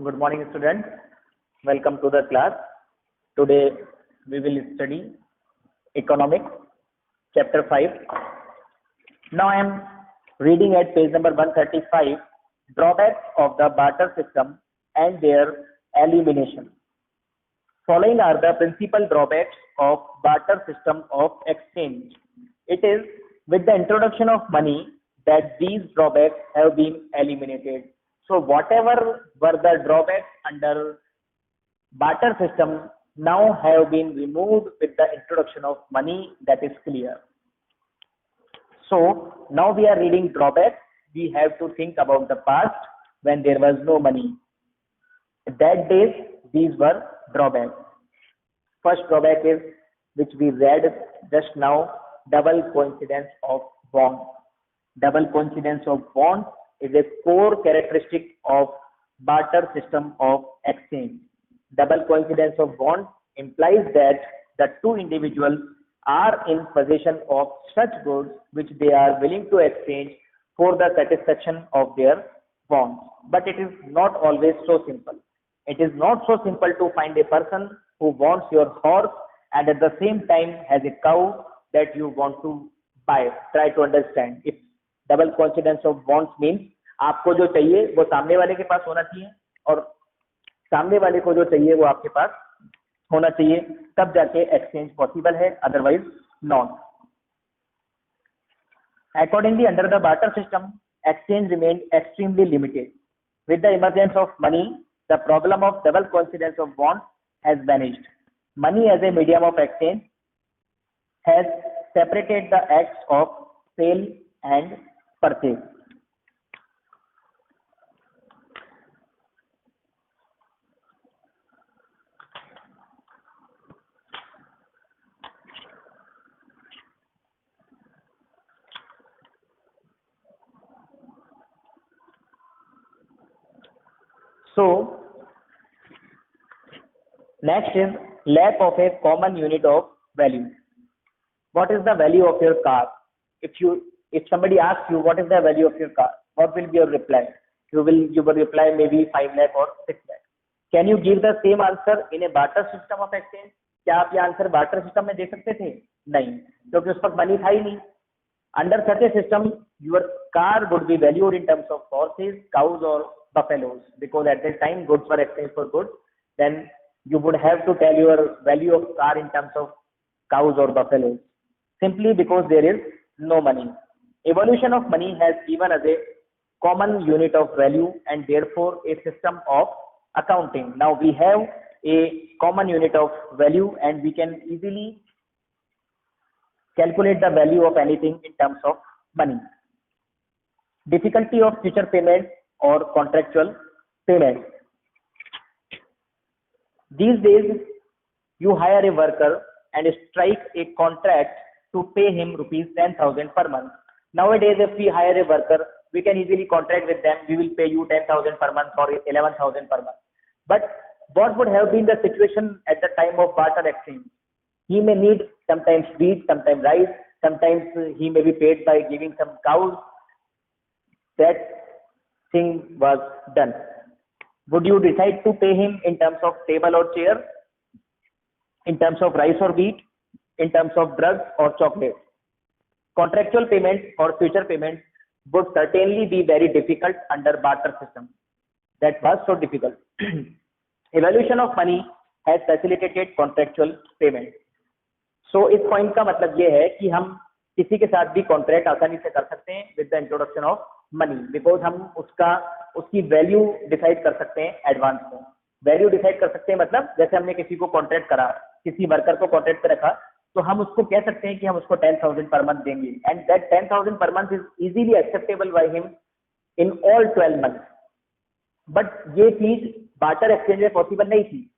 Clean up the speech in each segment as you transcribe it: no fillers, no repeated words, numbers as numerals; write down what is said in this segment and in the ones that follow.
Good morning, students. Welcome to the class. Today we will study Economics, Chapter 5. Now I am reading at page number 135, Drawbacks of the Barter System and their Elimination. Following are the principal drawbacks of barter system of exchange. It is with the introduction of money that these drawbacks have been eliminated. So whatever were the drawbacks under barter system now have been removed with the introduction of money, that is clear. So now we are reading drawbacks. We have to think about the past when there was no money. That days these were drawbacks. First drawback is, which we read just now, double coincidence of bonds. Double coincidence of bonds is a core characteristic of barter system of exchange. Double coincidence of bonds implies that the two individuals are in possession of such goods which they are willing to exchange for the satisfaction of their bonds. But it is not always so simple. It is not so simple to find a person who wants your horse and at the same time has a cow that you want to buy. Try to understand. If double coincidence of bonds means आपको जो चाहिए वो सामने वाले के पास होना चाहिए और सामने वाले को जो चाहिए वो आपके पास होना चाहिए, तब जाके exchange possible है, otherwise not. Accordingly, under the barter system, exchange remained extremely limited. With the emergence of money, the problem of double coincidence of bonds has vanished. Money as a medium of exchange has separated the acts of sale and purchase. So, next is lack of a common unit of value. What is the value of your car? If somebody asks you what is the value of your car, what will be your reply? You will reply maybe 5 lakh or 6 lakh. Can you give the same answer in a barter system of exchange? क्या आप ये answer barter system में दे सकते थे? नहीं, क्योंकि उस वक्त मनी था ही नहीं. Under such a system, your car would be valued in terms of horses, cows or buffaloes, because at that time goods were exchanged for goods. Then you would have to tell your value of car in terms of cows or buffaloes, simply because there is no money. Evolution of money has given us a common unit of value and therefore a system of accounting. Now we have a common unit of value and we can easily calculate the value of anything in terms of money. Difficulty of future payment or contractual payment. These days, you hire a worker and strike a contract to pay him rupees 10,000 per month. Nowadays, if we hire a worker, we can easily contract with them. We will pay you 10,000 per month or 11,000 per month. But what would have been the situation at the time of barter exchange? He may need sometimes wheat, sometimes rice, sometimes he may be paid by giving some cows. That thing was done. Would you decide to pay him in terms of table or chair, in terms of rice or wheat, in terms of drugs or chocolate? Contractual payment or future payment would certainly be very difficult under barter system. That was so difficult. Evolution of money has facilitated contractual payment. So इस point का मतलब ये है कि हम किसी के साथ भी कॉन्ट्रैक्ट आसानी से कर सकते हैं with the introduction of money, because हम उसकी वैल्यू डिसाइड कर सकते हैं एडवांस में. वैल्यू डिसाइड कर सकते हैं मतलब जैसे हमने किसी को कॉन्ट्रैक्ट करा, किसी वर्कर को कॉन्ट्रैक्ट पे रखा, तो हम उसको कह सकते हैं कि हम उसको 10,000 पर मंथ देंगे and that 10,000 per month is easily acceptable by him in all 12 month. But ये चीज बार्टर एक्सचेंज में पॉसिबल नहीं थी.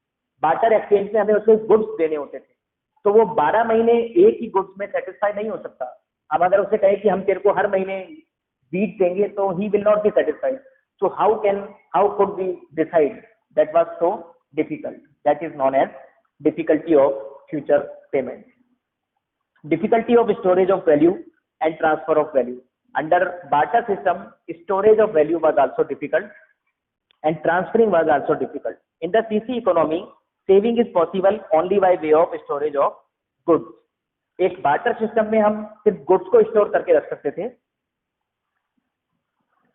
बार्टर एक्सचेंज में हमें उसको गुड्स देने होते थे, तो वो 12 महीने एक ही गुड्स में सेटिस्फाई नहीं हो सकता. अब अगर उसे कहे कि हम तेरे को हर महीने बीट देंगे तो he will not be satisfied. So how could we decide? That was so difficult. That is known as difficulty of future payment. Difficulty of storage of value and transfer of value. Under barter system, storage of value was also difficult. and transferring was also difficult. In the CC economy, saving is possible only by way of storage of goods. एक barter system में हम सिर्फ goods को store करके रख सकते थे.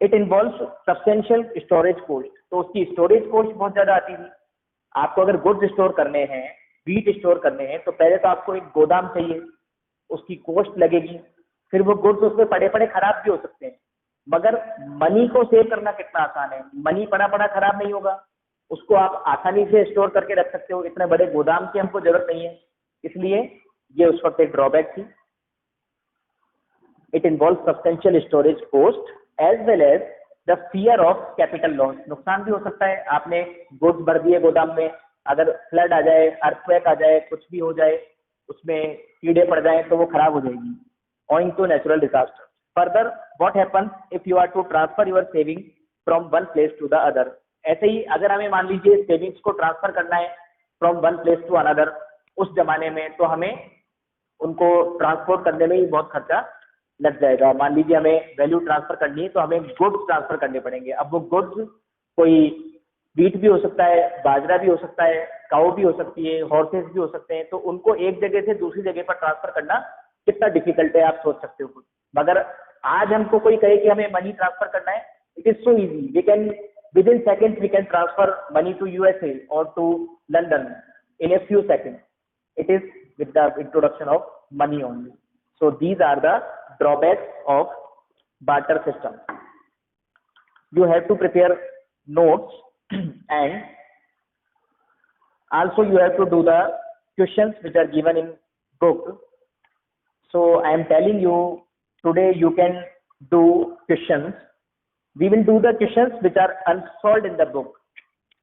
It involves substantial storage cost, तो उसकी स्टोरेज कॉस्ट बहुत ज्यादा आती थी. आपको अगर गुड्स स्टोर करने हैं, व्हीट स्टोर करने हैं, तो पहले तो आपको एक गोदाम चाहिए, उसकी कॉस्ट लगेगी. फिर वो गुड्स उसमें पड़े पड़े खराब भी हो सकते हैं. मगर मनी को सेव करना कितना आसान है. मनी पड़ा पड़ा खराब नहीं होगा, उसको आप आसानी से स्टोर करके रख सकते हो. इतने बड़े गोदाम की हमको जरूरत नहीं है. इसलिए ये उस वक्त एक ड्रॉबैक थी. It involve substantial storage cost as well as the fear of capital loss. नुकसान भी हो सकता है. आपने गुड्स भर दिए गोदाम में, अगर फ्लड आ जाए, अर्थक्वेक आ जाए, कुछ भी हो जाए, उसमें कीड़े पड़ जाए, तो वो खराब हो जाएगी owing to natural disaster. Further, what happens if you are to transfer your saving from one place to the other? ऐसे ही अगर हमें मान लीजिए सेविंग्स को ट्रांसफर करना है from one place to another, उस जमाने में तो हमें उनको ट्रांसपोर्ट करने में ही बहुत खर्चा लग जाएगा. मान लीजिए हमें वैल्यू ट्रांसफर करनी है, तो हमें गुड्स ट्रांसफर करने पड़ेंगे. अब वो गुड्स कोई व्हीट भी हो सकता है, बाजरा भी हो सकता है, काऊ भी हो सकती है, हॉर्सेस भी हो सकते हैं. तो उनको एक जगह से दूसरी जगह पर ट्रांसफर करना कितना डिफिकल्ट है आप सोच सकते हो. मगर आज हमको कोई कहे कि हमें मनी ट्रांसफर करना है, it is so easy. We can with in seconds we can transfer money to USA और to London in a few seconds. It is with the introduction of money only. So these are the drawbacks of barter system. You have to prepare notes and also you have to do the questions which are given in book. So I am telling you today you can do questions. We will do the questions which are unsolved in the book.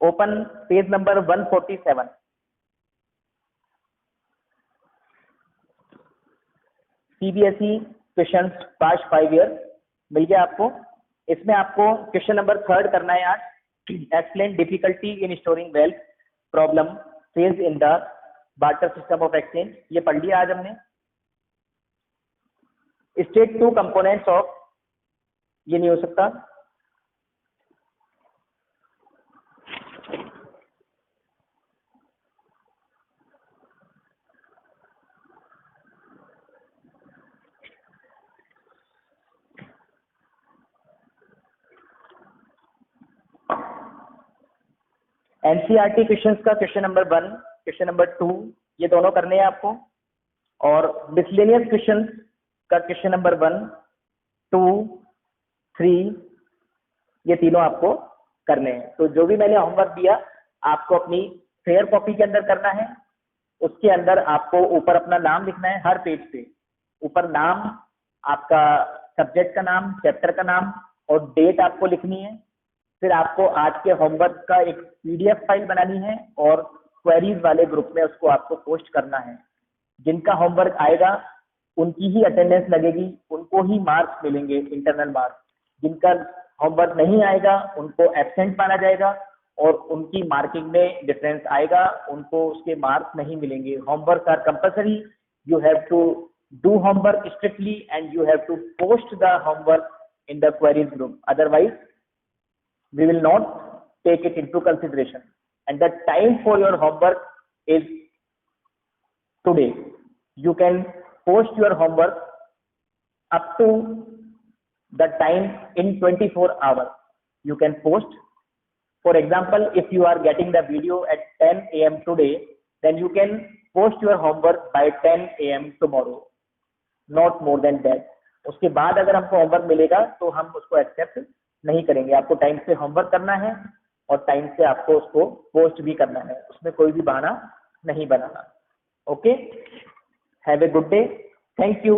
Open page number 147. CBSE questions past 5 years मिल गया आपको. इसमें आपको question number 3 करना है आज. Explain difficulty in storing wealth problem face in the barter system of exchange. ये पढ़ लिया आज हमने. स्टेट 2 कंपोनेंट्स ऑफ, ये नहीं हो सकता. एनसीईआरटी क्वेश्चंस का क्वेश्चन नंबर 1, क्वेश्चन नंबर 2, ये दोनों करने हैं आपको. और मिसलेनियस क्वेश्चंस का क्वेश्चन नंबर 1, 2, 3, ये तीनों आपको करने हैं. तो जो भी मैंने होमवर्क दिया आपको अपनी फेयर कॉपी के अंदर करना है. उसके अंदर आपको ऊपर अपना नाम लिखना है. हर पेज पे ऊपर नाम, आपका सब्जेक्ट का नाम, चैप्टर का नाम और डेट आपको लिखनी है. फिर आपको आज के होमवर्क का एक पीडीएफ फाइल बनानी है और क्वेरीज वाले ग्रुप में उसको आपको पोस्ट करना है. जिनका होमवर्क आएगा उनकी ही अटेंडेंस लगेगी, उनको ही मार्क्स मिलेंगे, इंटरनल मार्क्स. जिनका होमवर्क नहीं आएगा उनको एब्सेंट माना जाएगा और उनकी मार्किंग में डिफरेंस आएगा, उनको उसके मार्क्स नहीं मिलेंगे. Homework are compulsory. You have to do homework strictly and you have to post the homework in the queries group. Otherwise we will not take it into consideration. And the time for your homework is today. You can post your homework up to the time in 24 hours. You can post. For example, if you are getting the video at 10 a.m. today, then you can post your homework by 10 a.m. tomorrow. Not more than that. उसके बाद अगर हमको homework मिलेगा तो हम उसको accept नहीं करेंगे. आपको टाइम से होमवर्क करना है और टाइम से आपको उसको पोस्ट भी करना है. उसमें कोई भी बहाना नहीं बनाना. Okay, have a good day. Thank you.